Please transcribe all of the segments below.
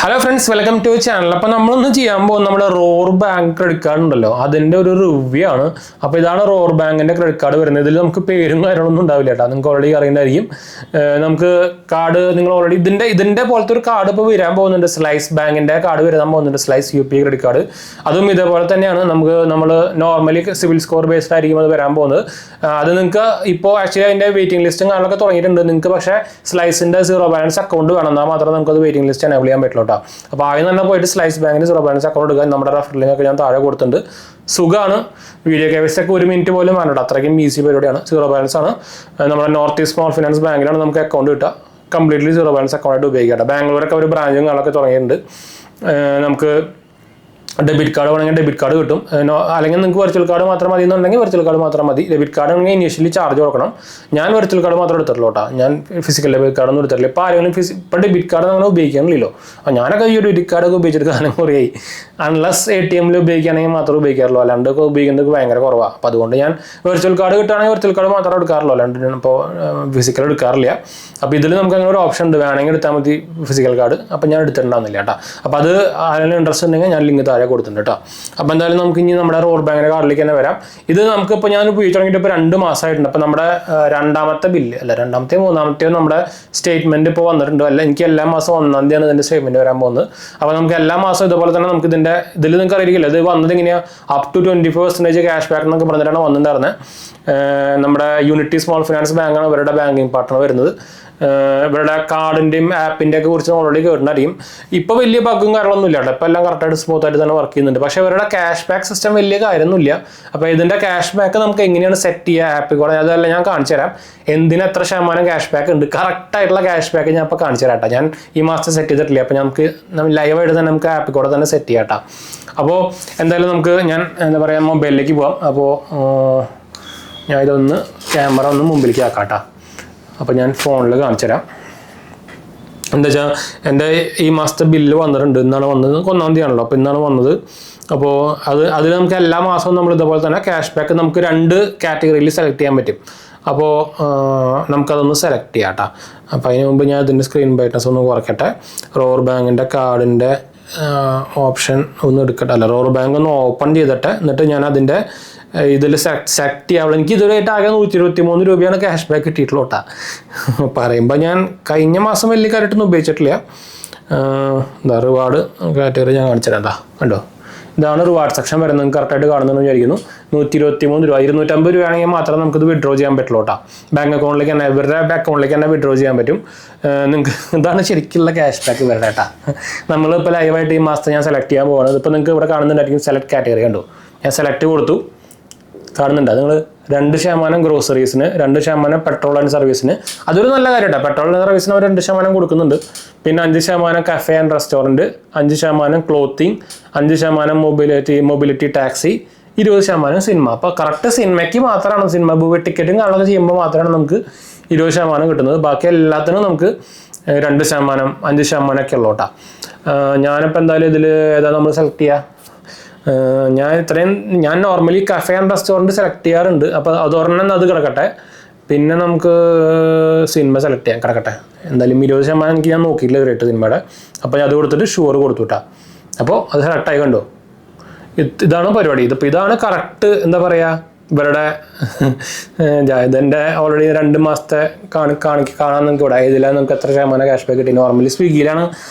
Hello friends, welcome to channel. അപ്പോൾ നമ്മളൊന്ന് ചെയ്യാൻ പോകുന്നത് നമ്മുടെ റോർ ബാങ്ക് ക്രെഡിറ്റ് കാർഡ് ഉണ്ടല്ലോ, അതിൻ്റെ ഒരു റിവ്യൂ ആണ്. അപ്പോൾ ഇതാണ് റോർ ബാങ്കിൻ്റെ ക്രെഡിറ്റ് കാർഡ് വരുന്നത്. ഇതിൽ നമുക്ക് പേരും കാര്യങ്ങളൊന്നും ഉണ്ടാവില്ല കേട്ടോ, നിങ്ങൾക്ക് ഓൾറെഡി അറിയേണ്ടതായിരിക്കും. നമുക്ക് കാർഡ് നിങ്ങൾ ഓൾറെഡി ഇതിൻ്റെ പോലത്തെ ഒരു കാർഡ് ഇപ്പോൾ വരാൻ പോകുന്നുണ്ട്. സ്ലൈസ് ബാങ്കിൻ്റെ കാർഡ് വരാൻ പോകുന്നുണ്ട്, സ്ലൈസ് UP ക്രെഡിറ്റ് കാർഡ്. അതും ഇതേപോലെ തന്നെയാണ്. നമ്മൾ നോർമലി സിവിൽ സ്കോർ ബേസ്ഡ് ആയിരിക്കും അത് വരാൻ പോകുന്നത്. അത് നിങ്ങൾക്ക് ഇപ്പോൾ ആക്ച്വലി അതിൻ്റെ വെയിറ്റിംഗ് ലിസ്റ്റും കാര്യങ്ങളൊക്കെ തുടങ്ങിയിട്ടുണ്ട്. നിങ്ങൾക്ക് പക്ഷേ സ്ലൈസിൻ്റെ സീറോ ബാലൻസ് അക്കൗണ്ട് വേണം, എന്നാൽ മാത്രമേ നമുക്കത് വെയിറ്റിംഗ് ലിസ്റ്റ് എനേബിൾ ചെയ്യാൻ പറ്റുള്ളൂ. അപ്പോൾ ആദ്യം തന്നെ പോയിട്ട് സ്ലൈസ് ബാങ്കിന് സീറോ ബാലൻസ് അക്കൗണ്ട് എടുക്കാൻ നമ്മുടെ റെഫറൽ ലിങ്ക് ഒക്കെ ഞാൻ താഴെ കൊടുത്തിട്ടുണ്ട്. സുഖമാണ്, വീഡിയോ KYC ഒക്കെ 1 മിനിറ്റ് പോലും വേണ്ട, അത്രയ്ക്കും ഈസി പരിപാടിയാണ്. സീറോ ബാലൻസ് ആണ്. നമ്മുടെ നോർത്ത് ഈസ്റ്റ് സ്മോൾ ഫിനാൻസ് ബാങ്കിലാണ് നമുക്ക് അക്കൗണ്ട് കിട്ടുക. കംപ്ലീറ്റ്ലി സീറോ ബാലൻസ് അക്കൗണ്ടായിട്ട് ഉപയോഗിക്കാം. ബാംഗ്ലൂരൊക്കെ ഒരു ബ്രാഞ്ചും കാര്യങ്ങളൊക്കെ തുടങ്ങിയിട്ടുണ്ട്. നമുക്ക് ഡെബിറ്റ് കാർഡ് വേണമെങ്കിൽ ഡെബിറ്റ് കാർഡ് കിട്ടും, അല്ലെങ്കിൽ നിങ്ങൾക്ക് വെർച്വൽ കാർഡ് മാത്രം മതി എന്നുണ്ടെങ്കിൽ വെർച്വൽ കാർഡ് മാത്രം മതി. ഡെബിറ്റ് കാർഡ് ആണെങ്കിൽ ഇനീഷ്യലി ചാർജ് കൊടുക്കണം. ഞാൻ വെർച്വൽ കാർഡ് മാത്രം എടുത്തിട്ടുള്ളൂ കേട്ടോ, ഞാൻ ഫിസിക്കൽ ഡെബിറ്റ് കാർഡൊന്നും എടുത്തിട്ടില്ല. ഇപ്പോൾ ആരെങ്കിലും ഇപ്പോൾ ഡെബിറ്റ് കാർഡ് അങ്ങനെ ഉപയോഗിക്കാനില്ലല്ലോ. ഞാനൊക്കെ ഈ ഡെബിറ്റ് കാർഡൊക്കെ ഉപയോഗിച്ചിട്ട് കാലം കുറയായി. അൺലെസ് ATM ഉപയോഗിക്കുകയാണെങ്കിൽ മാത്രമേ ഉപയോഗിക്കാറുള്ളൂ, അല്ലാണ്ടൊക്കെ ഉപയോഗിക്കുന്നത് ഭയങ്കര കുറവാണ്. അപ്പോൾ അതുകൊണ്ട് ഞാൻ വെർച്വൽ കാർഡ് കിട്ടുകയാണെങ്കിൽ വെർച്വൽ കാർഡ് മാത്രം എടുക്കാറുള്ളൂ, അല്ലാണ്ട് ഇപ്പോൾ ഫിസിക്കൽ എടുക്കാറില്ല. അപ്പോൾ ഇതിൽ നമുക്ക് അങ്ങനെ ഒരു ഓപ്ഷൻ ഉണ്ട്, വേണമെങ്കിൽ എടുത്താൽ മതി ഫിസിക്കൽ കാർഡ്. അപ്പോൾ ഞാൻ എടുത്തിട്ടുണ്ടാകുന്നില്ല കേട്ടോ. അപ്പോൾ അത് ആരെങ്കിലും ഇൻട്രസ്റ്റ് ഉണ്ടെങ്കിൽ ഞാൻ ലിങ്ക് താഴെ കൊടുത്തിട്ടുണ്ട് കേട്ടോ. അപ്പോൾ എന്തായാലും നമുക്ക് ഇനി നമ്മുടെ റോർ ബാങ്കിൻ്റെ കാർഡിലേക്ക് തന്നെ വരാം. ഇത് നമുക്കിപ്പോൾ ഞാൻ ഉപയോഗിച്ച് തുടങ്ങിയിട്ട് ഇപ്പോൾ 2 മാസമായിട്ടുണ്ട്. അപ്പോൾ നമ്മുടെ രണ്ടാമത്തെ ബില്ല് അല്ല, രണ്ടാമത്തെയോ മൂന്നാമത്തെയോ നമ്മുടെ സ്റ്റേറ്റ്മെൻറ്റ് ഇപ്പോൾ വന്നിട്ടുണ്ട്. അല്ല, എനിക്ക് എല്ലാ മാസം 1-ാം തീയതിയാണ് ഇതിൻ്റെ സ്റ്റേറ്റ്മെൻറ്റ് വരാൻ പോകുന്നത്. അപ്പോൾ നമുക്ക് എല്ലാ മാസവും ഇതുപോലെ തന്നെ നമുക്ക് ഇതിൽ നിങ്ങൾക്ക് അറിയില്ല, ഇത് വന്നത് ഇങ്ങനെയാണ്. അപ് ടു 20% ക്യാഷ് ബാക്ക് എന്നൊക്കെ പറഞ്ഞിട്ടാണ് വന്നിട്ടുണ്ടായിരുന്നത്. നമ്മുടെ യൂണിറ്റി സ്മോൾ ഫിനാൻസ് ബാങ്കാണ് ഇവരുടെ ബാങ്കിങ് പാർട്ട്ണർ വരുന്നത്. ഇവരുടെ കാർഡിൻ്റെയും ആപ്പിൻ്റെ ഒക്കെ കുറിച്ച് ഓൾറെഡി കേട്ടിട്ടുണ്ടായിരിക്കും. ഇപ്പോൾ വലിയ ബഗ്ഗും കാര്യങ്ങളൊന്നും ഇല്ല കേട്ടോ, ഇപ്പോൾ എല്ലാം കറക്റ്റായിട്ട് സ്മൂത്തായിട്ട് തന്നെ വർക്ക് ചെയ്യുന്നുണ്ട്. പക്ഷേ ഇവരുടെ ക്യാഷ് ബാക്ക് സിസ്റ്റം വലിയ കാര്യമൊന്നുമില്ല. അപ്പോൾ ഇതിൻ്റെ ക്യാഷ് ബാക്ക് നമുക്ക് എങ്ങനെയാണ് സെറ്റ് ചെയ്യുക ആപ്പിൽ കൂടെ, അതെല്ലാം ഞാൻ കാണിച്ചു തരാം. എന്തിന് എത്ര ശതമാനം ക്യാഷ് ബാക്ക് ഉണ്ട്, കറക്റ്റായിട്ടുള്ള ക്യാഷ് ബാക്ക് ഞാൻ ഇപ്പോൾ കാണിച്ചു തരാം കേട്ടോ. ഞാൻ ഈ മാസത്തെ സെറ്റ് ചെയ്തിട്ടില്ല, അപ്പോൾ നമുക്ക് ലൈവായിട്ട് തന്നെ നമുക്ക് ആപ്പിൽ കൂടെ തന്നെ സെറ്റ് ചെയ്യാം കേട്ടോ. അപ്പോൾ എന്തായാലും നമുക്ക് ഞാൻ എന്താ പറയുക മൊബൈലിലേക്ക് പോവാം. അപ്പോൾ ഞാൻ ഇതൊന്ന് ക്യാമറ ഒന്ന് മുമ്പിലേക്ക് ആക്കാം കേട്ടോ. അപ്പോൾ ഞാൻ ഫോണിൽ കാണിച്ചു തരാം. എന്താ വെച്ചാൽ എൻ്റെ ഈ മാസത്തെ ബില്ല് വന്നിട്ടുണ്ട്. ഇന്നാണ് വന്നത്, 1-ാം തീയതിയാണല്ലോ, അപ്പോൾ ഇന്നാണ് വന്നത്. അപ്പോൾ അതിൽ നമുക്ക് എല്ലാ മാസവും നമ്മൾ ഇതുപോലെ തന്നെ ക്യാഷ് ബാക്ക് നമുക്ക് 2 കാറ്റഗറിയിൽ സെലക്ട് ചെയ്യാൻ പറ്റും. അപ്പോൾ നമുക്കതൊന്ന് സെലക്ട് ചെയ്യാം കേട്ടോ. അപ്പോൾ അതിന് മുമ്പ് ഞാൻ ഇതിൻ്റെ സ്ക്രീൻ ബ്രൈറ്റ്നസ് ഒന്ന് കുറയ്ക്കട്ടെ. റോർ ബാങ്കിൻ്റെ കാർഡിൻ്റെ ഓപ്ഷൻ ഒന്ന് എടുക്കട്ടെ, അല്ല റോർ ബാങ്ക് ഒന്ന് ഓപ്പൺ ചെയ്തിട്ട് എന്നിട്ട് ഞാൻ അതിൻ്റെ ഇതിൽ സെലക്ട് ചെയ്യാവുള്ളൂ. എനിക്ക് ഇതുവരെയായിട്ട് ആകെ 123 രൂപയാണ് ക്യാഷ് ബാക്ക് കിട്ടിയിട്ടുള്ളൂ കേട്ടോ. പറയുമ്പോൾ ഞാൻ കഴിഞ്ഞ മാസം വലിയ കാര്യമായിട്ടൊന്നും ഉപയോഗിച്ചിട്ടില്ല. എന്താ റിവാർഡ് കാറ്റഗറി ഞാൻ കാണിച്ചു തരാം. കണ്ടോ, ഇതാണ് റിവാർഡ് സെക്ഷൻ വരുന്നത്. നിങ്ങൾക്ക് കറക്റ്റായിട്ട് കാണുന്നതെന്ന് വിചാരിക്കുന്നു. 123 രൂപ, 250 രൂപയാണെങ്കിൽ മാത്രമേ നമുക്കിത് വിഡ്രോ ചെയ്യാൻ പറ്റുള്ളൂ കേട്ടോ. ബാങ്ക് അക്കൗണ്ടിലേക്ക് തന്നെ, ഇവരുടെ അക്കൗണ്ടിലേക്ക് തന്നെ വിഡ്രോ ചെയ്യാൻ പറ്റും. നിങ്ങൾക്ക് ഇതാണ് ശരിക്കുള്ള ക്യാഷ് ബാക്ക് ഇവരുടെ കേട്ടോ. നമ്മളിപ്പോൾ ലൈവായിട്ട് ഈ മാസത്തെ ഞാൻ സെലക്ട് ചെയ്യാൻ പോകുന്നത്. ഇപ്പോൾ നിങ്ങൾക്ക് ഇവിടെ കാണുന്നുണ്ടായിരിക്കും സെലക്ട് കാറ്റഗറി. കണ്ടു, ഞാൻ സെലക്ട് കൊടുത്തു, കാണുന്നുണ്ട്. നിങ്ങൾ 2% ഗ്രോസറീസിന്, 2% പെട്രോൾ ആൻഡ് സർവീസിന്. അതൊരു നല്ല കാര്യമാണ്. പെട്രോൾ ആൻഡ് സർവീസിന് അവർ 2% കൊടുക്കുന്നുണ്ട്. പിന്നെ 5% cafe and restaurant, 5% clothing, 5% mobility taxi, 20% cinema. അപ്പോൾ കറക്റ്റ് സിനിമയ്ക്ക് മാത്രമാണ്, സിനിമ ടിക്കറ്റും കാണുകയൊക്കെ ചെയ്യുമ്പോൾ മാത്രമാണ് നമുക്ക് 20% കിട്ടുന്നത്. ബാക്കി എല്ലാത്തിനും നമുക്ക് 2%, 5% ഒക്കെ ഉള്ളൂ കേട്ടോ. ഞാനിപ്പോൾ എന്തായാലും ഇതിൽ ഏതാ നമ്മൾ സെലക്ട് ചെയ്യുക? ഞാൻ normally cafe and restaurant select ചെയ്യാറുണ്ട്. അപ്പോൾ അതൊരെണ്ണം അത് കിടക്കട്ടെ. പിന്നെ നമുക്ക് സിനിമ സെലക്ട് ചെയ്യാൻ കിടക്കട്ടെ. എന്തായാലും 20% എനിക്ക് ഞാൻ നോക്കിയില്ല ഇതുവരെയായിട്ട് സിനിമയുടെ. അപ്പോൾ ഞാൻ അത് കൊടുത്തിട്ട് ഷുവർ കൊടുത്തു കേട്ടോ. അപ്പോൾ അത് സെലക്ട് ആയി. കണ്ടോ, ഇതാണ് പരിപാടി. ഇതാണ് കറക്റ്റ് എന്താ പറയുക ഇവരുടെ ഇതെൻ്റെ ഓൾറെഡി 2 മാസത്തെ കാണാൻ നിങ്ങൾക്ക് ഇവിടെ ഇതിലാണ് നമുക്ക് എത്ര ശതമാനം ക്യാഷ് ബാക്ക് കിട്ടി. നോർമലി സ്വിഗ്ഗിയിലാണ്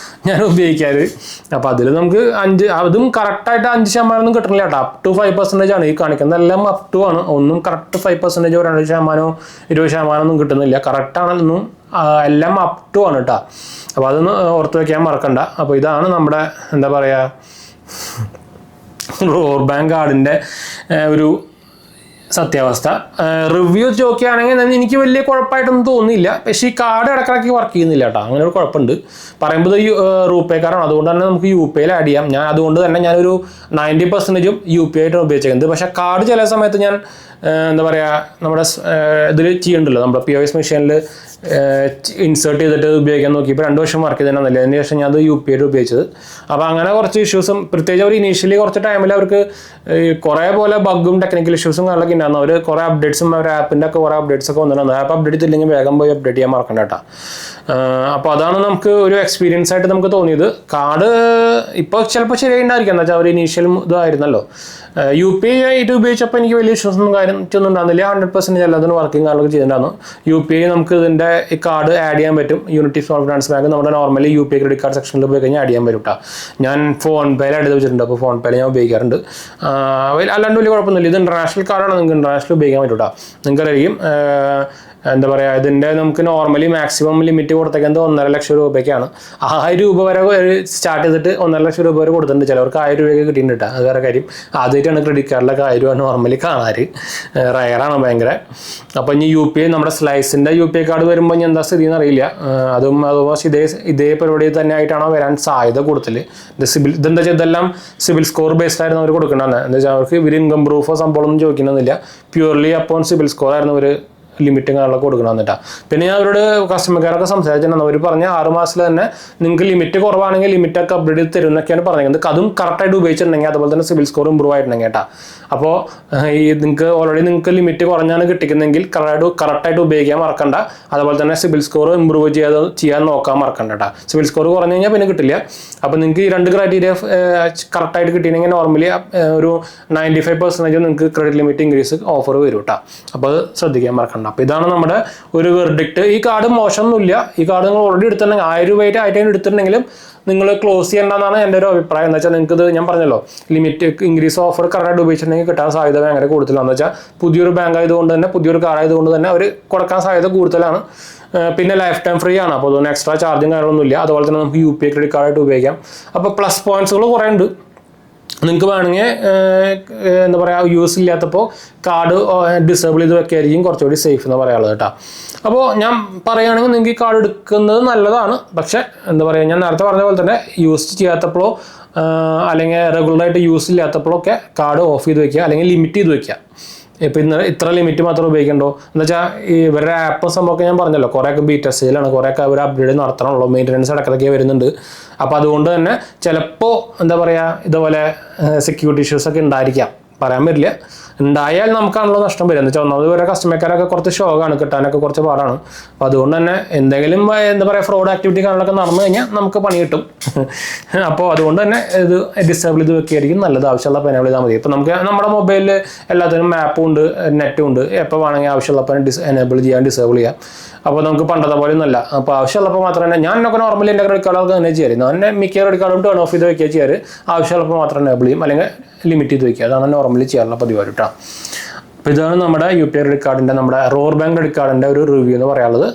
ഞാൻ ഉപയോഗിക്കാറ്. അപ്പോൾ അതിൽ നമുക്ക് അതും കറക്റ്റായിട്ട് 5% ഒന്നും കിട്ടണില്ല കേട്ടോ. അപ് ടു 5% ആണ് ഈ കാണിക്കുന്നത്. എല്ലാം അപ് ടു ആണ്. ഒന്നും കറക്റ്റ് 5%, 2%, 20% ഒന്നും കിട്ടുന്നില്ല. കറക്റ്റാണെന്നും എല്ലാം അപ് ടു ആണ് കേട്ടോ. അപ്പോൾ അതൊന്ന് ഓർത്ത് വയ്ക്കാൻ മറക്കണ്ട. അപ്പോൾ ഇതാണ് നമ്മുടെ എന്താ പറയുക റോർ ബാങ്ക് കാർഡിൻ്റെ ഒരു സത്യാവസ്ഥ. റിവ്യൂ നോക്കുകയാണെങ്കിൽ എനിക്ക് വലിയ കുഴപ്പമായിട്ടൊന്നും തോന്നിയില്ല. പക്ഷേ ഈ കാർഡ് ഇടക്കിടയ്ക്ക് വർക്ക് ചെയ്യുന്നില്ല കേട്ടോ, അങ്ങനെ ഒരു കുഴപ്പമുണ്ട്. പറയുമ്പോൾ റൂപേ കാർഡാണ്, അതുകൊണ്ട് തന്നെ നമുക്ക് UPIയിൽ ആഡ് ചെയ്യാം. അതുകൊണ്ട് തന്നെ ഞാനൊരു 90% UPI ആയിട്ടാണ് ഉപയോഗിച്ചത്. പക്ഷേ കാർഡ് ചില സമയത്ത് ഞാൻ എന്താ പറയുക നമ്മുടെ ഇതിൽ ചെയ്യുന്നുണ്ടല്ലോ, നമ്മുടെ POS മെഷീനിൽ ഇൻസേർട്ട് ചെയ്തിട്ട് ഉപയോഗിക്കാൻ നോക്കിയപ്പോൾ 2 വർഷം വർക്ക് ചെയ്തതെന്നല്ല. അതിന് ശേഷം ഞാൻ അത് UPI ആയിട്ട് ഉപയോഗിച്ചത്. അപ്പോൾ അങ്ങനെ കുറച്ച് ഇഷ്യൂസും, പ്രത്യേകിച്ച് അവർ ഇനീഷ്യലി കുറച്ച് ടൈമിൽ അവർക്ക് കുറേ പോലെ ബഗ്ഗും ടെക്നിക്കൽ ഇഷ്യൂസും കാര്യങ്ങളൊക്കെ ഉണ്ടായിരുന്നു. അവർ കുറേ അപ്ഡേറ്റ്സും, അവർ ആപ്പിൻ്റെ ഒക്കെ കുറേ അപ്ഡേറ്റ്സ് ഒക്കെ വന്നിട്ടുണ്ട്. ആപ്പ് അപ്ഡേറ്റ് ഇല്ലെങ്കിൽ വേഗം പോയി അപ്ഡേറ്റ് ചെയ്യാൻ മറക്കണ്ട കേട്ടോ. അപ്പോൾ അതാണ് നമുക്ക് ഒരു എക്സ്പീരിയൻസ് ആയിട്ട് നമുക്ക് തോന്നിയത്. കാർഡ് ഇപ്പോൾ ചിലപ്പോൾ ശരിയായിട്ടുണ്ടായിരിക്കാം, എന്താ വെച്ചാൽ ഒരു ഇനീഷ്യൽ ഇതായിരുന്നല്ലോ. UPI ആയിട്ട് ഉപയോഗിച്ചപ്പോൾ എനിക്ക് വലിയ വിശ്വാസമൊന്നും കാര്യമൊന്നും ഉണ്ടാകുന്നില്ല. 100% എല്ലാത്തിനും വർക്കിംഗ് കാര്യങ്ങളൊക്കെ ചെയ്തിട്ടുണ്ടായിരുന്നു. UPI നമുക്ക് ഇതിൻ്റെ ഈ കാർഡ് ആഡ് ചെയ്യാൻ പറ്റും. യൂണിറ്റി സ്മോൾ ഫിനാൻസ് ബാങ്ക് നമ്മുടെ നോർമലി UPI ക്രെഡിറ്റ് കാർഡ് സെക്ഷനിൽ പോയി കഴിഞ്ഞാൽ ആഡ് ചെയ്യാൻ പറ്റും കേട്ടോ. ഞാൻ ഫോൺ പേയിൽ ആഡ് ചെയ്ത് വെച്ചിട്ടുണ്ട്, അപ്പോൾ ഫോൺ പേയിൽ ഞാൻ ഉപയോഗിക്കാറുണ്ട്. അല്ലാണ്ട് വലിയ കുഴപ്പമൊന്നുമില്ല. ഇത് ഇൻ്റർനാഷണൽ കാർഡാണ്, നിങ്ങൾക്ക് ഇൻ്റർനാഷണൽ ഉപയോഗിക്കാൻ പറ്റും കേട്ടോ. നിങ്ങൾക്കറിയാം എന്താ പറയുക, ഇതിൻ്റെ നമുക്ക് നോർമലി മാക്സിമം ലിമിറ്റ് കൊടുത്തേക്കുന്നത് 1.5 ലക്ഷം രൂപയ്ക്കാണ്. 1000 രൂപ വരെ സ്റ്റാർട്ട് ചെയ്തിട്ട് 1.5 ലക്ഷം രൂപ വരെ കൊടുത്തിട്ടുണ്ട്. ചിലവർക്ക് 1000 രൂപയ്ക്ക് കിട്ടിയിട്ടുണ്ട്. അത് വേറെ കാര്യം. ആദ്യമായിട്ടാണ് ക്രെഡിറ്റ് കാർഡിലൊക്കെ 1000 രൂപ നോർമലി കാണാറ്, റയറാണ് ഭയങ്കര. അപ്പോൾ ഇനി UPI നമ്മുടെ സ്ലൈസിൻ്റെ UPI കാർഡ് വരുമ്പോൾ ഇനി എന്താ സ്ഥിതി എന്നറിയില്ല. അതുപോലെ ഇതേ പരിപാടി തന്നെ ആയിട്ടാണോ വരാൻ സാധ്യത കൂടുതൽ. ഇതെന്താ വെച്ചാൽ ഇതെല്ലാം സിബിൽ സ്കോർ ബേസ്ഡ് ആയിരുന്നു അവർ കൊടുക്കേണ്ടത്. എന്താ വെച്ചാൽ അവർക്ക് ഇവർ ഇൻകം പ്രൂഫോ സംഭവമൊന്നും ചോദിക്കണമെന്നില്ല. പ്യൂർലി അപ്പോൺ സിബിൽ സ്കോർ ആയിരുന്നു ഒരു ലിമിറ്റും കാര്യങ്ങളൊക്കെ കൊടുക്കണം എന്നിട്ടാ. പിന്നെ ഞാൻ അവരോട് കസ്റ്റമർക്കാരൊക്കെ സംസാരിച്ചിട്ടുണ്ട്. അവർ പറഞ്ഞ 6 മാസത്തിൽ തന്നെ നിങ്ങൾക്ക് ലിമിറ്റ് കുറവാണെങ്കിൽ ലിമിറ്റൊക്കെ അപ്ഡേറ്റ് ചെയ്ത് തരും എന്നൊക്കെയാണ് പറഞ്ഞത്. അതും കറക്റ്റായിട്ട് ഉപയോഗിച്ചിട്ടുണ്ടെങ്കിൽ, അതുപോലെ തന്നെ സിബിൽ സ്കോർ ഇമ്പ്രൂവ് ആയിട്ടുണ്ടെങ്കിൽ കേട്ടോ. അപ്പോൾ ഈ നിങ്ങൾക്ക് ഓൾറെഡി നിങ്ങൾക്ക് ലിമിറ്റ് കുറഞ്ഞാണ് കിട്ടിക്കുന്നെങ്കിൽ കറക്റ്റായിട്ട് ഉപയോഗിക്കാൻ മറക്കണ്ട. അതുപോലെ തന്നെ സിബിൽ സ്കോർ ഇമ്പ്രൂവ് ചെയ്യാൻ നോക്കാൻ മറക്കണ്ട കേട്ടോ. സിബിൽ സ്കോർ കുറഞ്ഞു കഴിഞ്ഞാൽ പിന്നെ കിട്ടില്ല. അപ്പോൾ നിങ്ങൾക്ക് ഈ 2 ക്രൈറ്റീരിയ കറക്റ്റായിട്ട് കിട്ടിയിട്ടുണ്ടെങ്കിൽ നോർമലി ഒരു 95% നിങ്ങൾക്ക് ക്രെഡിറ്റ് ലിമിറ്റ് ഇൻക്രീസ് ഓഫർ വരും കേട്ടോ. അപ്പോൾ അത് ശ്രദ്ധിക്കാൻ മറക്കണ്ട. അപ്പോൾ ഇതാണ് നമ്മുടെ ഒരു വെർഡിക്റ്റ്. ഈ കാർഡ് മോശമൊന്നുമില്ല. ഈ കാർഡ് നിങ്ങൾ ഓൾറെഡി എടുത്തിട്ടുണ്ടെങ്കിൽ 1000 രൂപയായിട്ട് എടുത്തിട്ടുണ്ടെങ്കിലും നിങ്ങൾ ക്ലോസ് ചെയ്യേണ്ടതാണ് എൻ്റെ ഒരു അഭിപ്രായം. എന്താ വെച്ചാൽ നിങ്ങൾക്ക് ഇത് ഞാൻ പറഞ്ഞല്ലോ, ലിമിറ്റ് ഇൻക്രീസ് ഓഫർ കറക്റ്റായിട്ട് ഉപയോഗിച്ചിട്ടുണ്ടെങ്കിൽ കിട്ടാൻ സാധ്യത ഭയങ്കര കൂടുതലാണ്. എന്ന് വെച്ചാൽ പുതിയൊരു ബാങ്ക് ആയതുകൊണ്ട് തന്നെ, പുതിയൊരു കാർഡ് ആയതുകൊണ്ട് തന്നെ അവർ കൊടുക്കാൻ സാധ്യത കൂടുതലാണ്. പിന്നെ ലൈഫ് ടൈം ഫ്രീ ആണ്. അപ്പോൾ അതൊന്നും എക്സ്ട്രാ ചാർജും കാര്യങ്ങളൊന്നുമില്ല. അതുപോലെ തന്നെ നമുക്ക് UPI ക്രെഡിറ്റ് കാർഡായിട്ട് ഉപയോഗിക്കാം. അപ്പോൾ പ്ലസ് പോയിന്റ്സുകൾ കുറേ ഉണ്ട്. നിങ്ങൾക്ക് വേണമെങ്കിൽ എന്താ പറയുക, യൂസ് ഇല്ലാത്തപ്പോൾ കാർഡ് ഡിസേബിൾ ചെയ്ത് വെക്കായിരിക്കും കുറച്ചുകൂടി സേഫ് എന്ന് പറയാനുള്ളത് കേട്ടോ. അപ്പോൾ ഞാൻ പറയുകയാണെങ്കിൽ നിങ്ങൾക്ക് ഈ കാർഡ് എടുക്കുന്നത് നല്ലതാണ്. പക്ഷേ എന്താ പറയുക, ഞാൻ നേരത്തെ പറഞ്ഞ പോലെ തന്നെ യൂസ് ചെയ്യാത്തപ്പോഴോ അല്ലെങ്കിൽ റെഗുലറായിട്ട് യൂസ് ഇല്ലാത്തപ്പോഴൊക്കെ കാർഡ് ഓഫ് ചെയ്ത് വെക്കുക, അല്ലെങ്കിൽ ലിമിറ്റ് ചെയ്ത് വെക്കുക. ഇപ്പം ഇത്ര ലിമിറ്റ് മാത്രം ഉപയോഗിക്കണ്ടോ എന്ന് വെച്ചാൽ ഇവരുടെ ആപ്പ് സംഭവമൊക്കെ ഞാൻ പറഞ്ഞല്ലോ, കുറേയൊക്കെ ബീറ്റ സ്റ്റേജിലാണ്, കുറേയൊക്കെ അവർ അപ്ഗ്രേഡ് നടത്തണമല്ലോ, മെയിൻ്റനൻസ് ഇടയ്ക്കൊക്കെ വരുന്നുണ്ട്. അപ്പോൾ അതുകൊണ്ട് തന്നെ ചിലപ്പോൾ എന്താ പറയുക, ഇതുപോലെ സെക്യൂരിറ്റി ഇഷ്യൂസ് ഒക്കെ ഉണ്ടായിരിക്കാം, പറയാൻ പറ്റില്ല. ഉണ്ടായാൽ നമുക്കാണല്ലോ നഷ്ടം വരും. എന്ന് വെച്ചാൽ ഒന്നാമത് ഇവരുടെ കസ്റ്റമർക്കാരൊക്കെ കുറച്ച് ഷോക്കാണ്, കിട്ടാനൊക്കെ കുറച്ച് പാടാണ്. അപ്പോൾ അതുകൊണ്ട് തന്നെ എന്തെങ്കിലും എന്താ പറയുക ഫ്രോഡ് ആക്ടിവിറ്റി കാര്യങ്ങളൊക്കെ നടന്നു കഴിഞ്ഞാൽ നമുക്ക് പണി കിട്ടും. അപ്പോൾ അതുകൊണ്ട് തന്നെ ഇത് ഡിസേബിൾ ചെയ്ത് വെക്കുകയായിരിക്കും നല്ലത്. ആവശ്യമുള്ളപ്പോൾ എനേബിൾ ചെയ്താൽ മതി. ഇപ്പോൾ നമുക്ക് നമ്മുടെ മൊബൈലിൽ എല്ലാത്തിനും മാപ്പും ഉണ്ട്, നെറ്റും ഉണ്ട്. എപ്പോൾ വേണമെങ്കിൽ ആവശ്യമുള്ളപ്പോൾ എനേബിൾ ചെയ്യാൻ ഡിസേബിൾ ചെയ്യാം. അപ്പോൾ നമുക്ക് പണ്ടത്തെ പോലെ ഒന്നുമല്ല. അപ്പോൾ ആവശ്യമുള്ളപ്പോൾ മാത്രമേ ഞാനൊക്കെ നോർമലി എൻ്റെ ക്രെഡിറ്റ് കാർഡൊക്കെ തന്നെ ചെയ്യാറ്. ഞാൻ മിക്ക ക്രെഡിറ്റ് കാർഡും ടേൺ ഓഫ് ചെയ്ത് വയ്ക്കുക ചെയ്യാറ്. ആവശ്യമുള്ളപ്പോൾ മാത്രം എനേബിൾ ചെയ്യും, അല്ലെങ്കിൽ ലിമിറ്റ് ചെയ്ത് വയ്ക്കുക. അതാണ് നോർമലി ചെയ്യാറുള്ള പതിവ് കേട്ടോ. അപ്പോൾ ഇതാണ് നമ്മുടെ UPI ക്രെഡിറ്റ് കാർഡിൻ്റെ, നമ്മുടെ റോർ ബാങ്ക് ക്രെഡിറ്റ് കാർഡിൻ്റെ ഒരു റിവ്യൂ എന്ന് പറയാനുള്ളത്.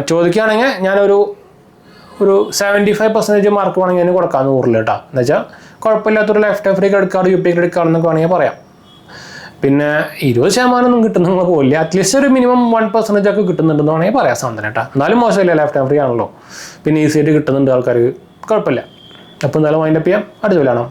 ചോദിക്കുകയാണെങ്കിൽ ഞാനൊരു 75% മാർക്ക് വേണമെങ്കിൽ അതിന് കൊടുക്കാം 100 കേട്ടോ. എന്ന് വെച്ചാൽ കുഴപ്പമില്ലാത്തൊരു life time free credit card, UPI credit card എന്നൊക്കെ വേണമെങ്കിൽ പറയാം. പിന്നെ 20% ഒന്നും കിട്ടുന്ന പോലില്ല, അറ്റ്ലീസ്റ്റ് ഒരു മിനിമം 1% ഒക്കെ കിട്ടുന്നുണ്ടെന്ന് വേണമെങ്കിൽ പറയാം സാധനം കേട്ടോ. എന്നാലും മോശമില്ല, ലൈഫ് ടൈം ഫ്രീ ആണല്ലോ. പിന്നെ ഈസി ആയിട്ട് കിട്ടുന്നുണ്ട് ആൾക്കാർക്ക്, കുഴപ്പമില്ല. അപ്പോൾ എന്തായാലും വൈൻഡപ്പ് ചെയ്യാം. അടുത്ത കാണാം.